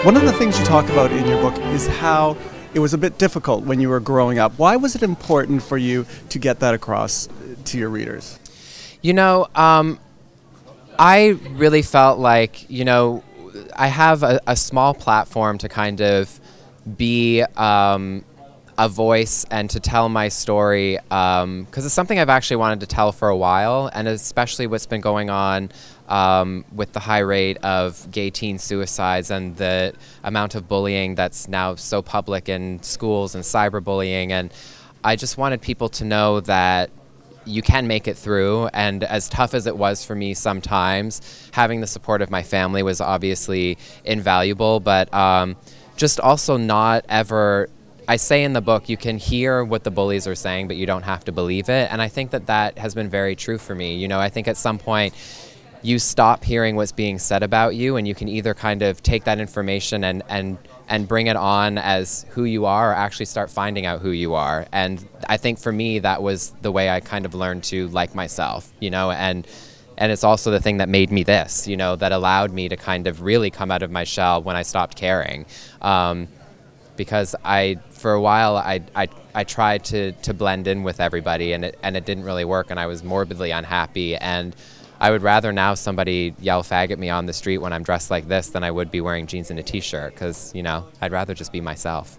One of the things you talk about in your book is how it was a bit difficult when you were growing up. Why was it important for you to get that across to your readers? You know, I really felt like, I have a small platform to kind of be a voice and to tell my story, because it's something I've actually wanted to tell for a while, and especially what's been going on with the high rate of gay teen suicides and the amount of bullying that's now so public in schools and cyberbullying. And I just wanted people to know that you can make it through, and as tough as it was for me sometimes, having the support of my family was obviously invaluable, but just also not ever, I say in the book, you can hear what the bullies are saying, but you don't have to believe it, and I think that that has been very true for me. I think at some point you stop hearing what's being said about you, and you can either kind of take that information and bring it on as who you are, or actually start finding out who you are. And I think for me, that was the way I kind of learned to like myself, and it's also the thing that made me this, that allowed me to kind of really come out of my shell when I stopped caring. Because for a while, I tried to blend in with everybody, and it didn't really work, and I was morbidly unhappy. And I would rather now somebody yell fag at me on the street when I'm dressed like this than I would be wearing jeans and a t-shirt, because, I'd rather just be myself.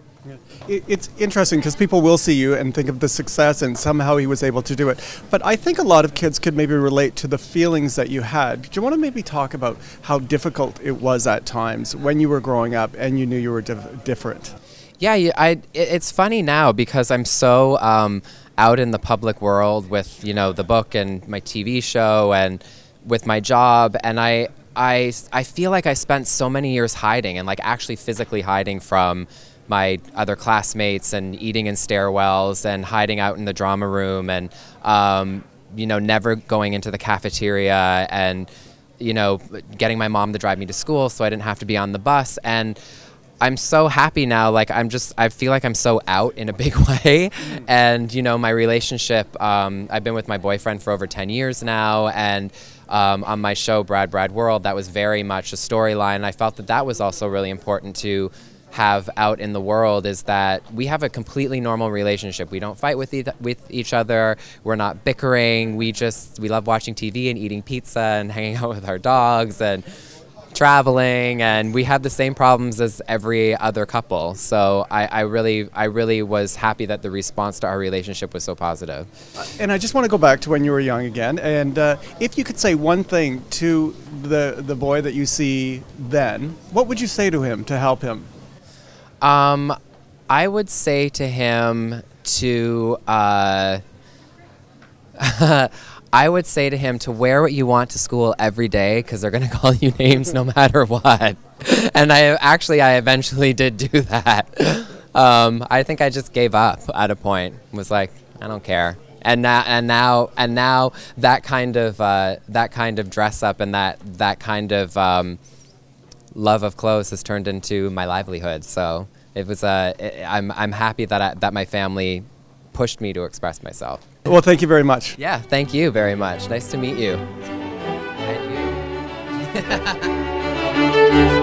It's interesting because people will see you and think of the success and somehow he was able to do it. But I think a lot of kids could maybe relate to the feelings that you had. Do you want to maybe talk about how difficult it was at times when you were growing up and you knew you were different? Yeah, it's funny now because I'm so out in the public world with, the book and my TV show and with my job, and I feel like I spent so many years hiding and like actually physically hiding from my other classmates and eating in stairwells and hiding out in the drama room and, never going into the cafeteria and, getting my mom to drive me to school so I didn't have to be on the bus. And I'm so happy now, like I feel like I'm so out in a big way. And, my relationship, I've been with my boyfriend for over 10 years now, and on my show, Brad World, that was very much a storyline. I felt that that was also really important to have out in the world, is that we have a completely normal relationship. We don't fight with each other. We're not bickering. We love watching TV and eating pizza and hanging out with our dogs and traveling, and we have the same problems as every other couple. So I really was happy that the response to our relationship was so positive. And I just want to go back to when you were young again, and if you could say one thing to the boy that you see then, what would you say to him to help him? I would say to him to I would say to him to wear what you want to school every day, because they're going to call you names no matter what. And I eventually did do that. I think I just gave up at a point. Was like, I don't care. And now that kind of dress up and that kind of love of clothes has turned into my livelihood. So it was I'm happy that my family pushed me to express myself. Well, thank you very much. Yeah, thank you very much. Nice to meet you. And you.